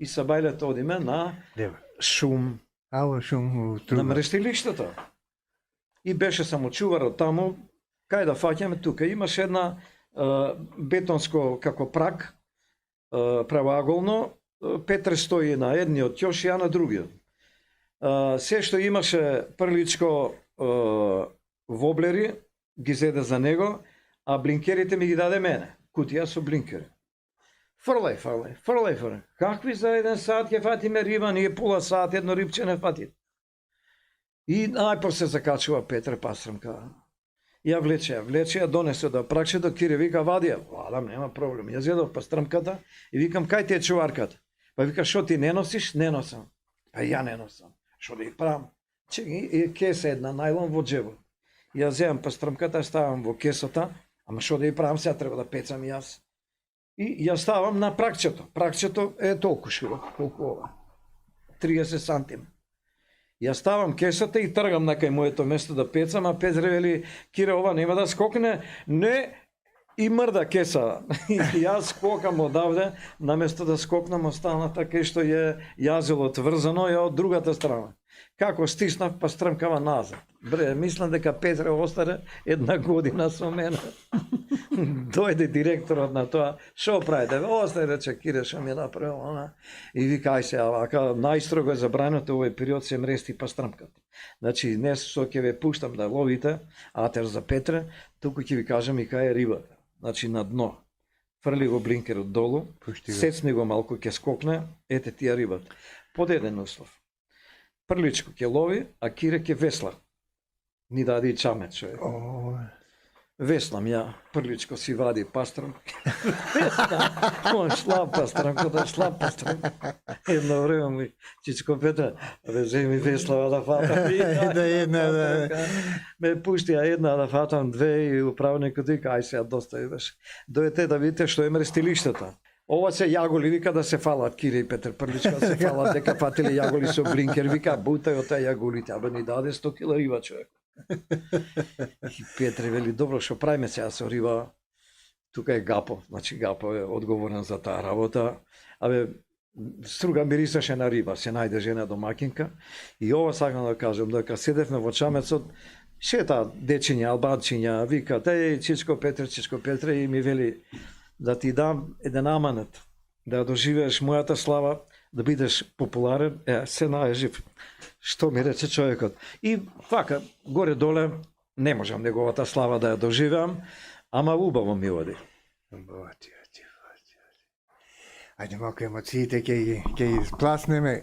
и сабајлето одиме на шум, шум на мрестилиштето. И беше самочувар од таму, кај да фаќаме тука. Имаше една бетонско како прак, правоаголно, Петре стои на едниот ќош и ја на другиот. Се што имаше приличко воблери, ги зеде за него, а блинкерите ми ги даде мене. Кутија со блинкери. Фрлај. Какви за 1 сат ќе фатиме риба, ние пола сат едно рибче не фати. И најпор се закачува Петре Пастрамка. Ја влече, донесе да пракше до Кире, вика вади ја. Вадам, нема проблем. Ја зедов пастрамката и викам кај ти е чуварката? Па вика шо ти не носиш? Не носам. Па ја не носам. Шо да ја правам? Чеки, кеса една најлон во џебот. Ја земам пастрамката, ставам во кесата, ама шо да ја правам, сега треба да пецам јас. И ја ставам на пракчето. Пракчето е толку широко, колку ова. 30 сантима. Ја ставам кесата и тргам на кај моето место да пецам, а Петре вели, Кире, ова нема да скокне, не, и мрда кеса. И јас скокам одавде, наместо да скокнам останата кај што е јазилот врзано, ја од другата страна. Како стиснав, па стрмкава назад. Бре, мислам дека Петре остаре 1 година со мене. Дојде директорот на тоа, шо правите? Остај, рече, Кире, шо ми направил она. И вика, ај се, ака, најстрого е забрането овој период се мрести пастрамката. Значи, не што ќе ве пуштам да ловите атер за Петре, туку ќе ви кажам и кај е рибата. Значи, на дно. Фрли го блинкерот долу, сецни го малку, ќе скокне, ете тија рибата. Под еден услов. Прличко ќе лови, а Кире ќе весла. Ни даде и чамет човек. Веслам ја, прличко си вади пастрам. Он слаб пастрам. Едно време ми, Чичко Петре, земи веслава да фатам. Ме пушти една да фатам, 2 и управникот вика, ај сега доста идеш. Дојдете да видите што е мрестилиштата. Ова се јаголи, вика да се фалат Кире и Петр Прличко, се фалат дека фатиле јаголи со блинкер, вика бутај од таа јаголите, абе ни даде 100 кила риба човек. И Петре вели, добро, што правиме сега со риба? Тука е Гапо, значи Гапо е одговорен за таа работа. Абе, струга мирисаше на риба, се најде жена домакинка. И ова сакам да кажам, дека седевме во чамецот, шета дечиња, албанчиња, викат, Чичко Петре, и ми вели, да ти дам еден аманет, да ја доживееш мојата слава, да бидеш популарен, се најжив. Што ми рече човекот. И вака, горе-доле, не можам неговата слава да ја доживеам, ама убаво ми оди. Ајде малко емоциите ќе ги спласнеме.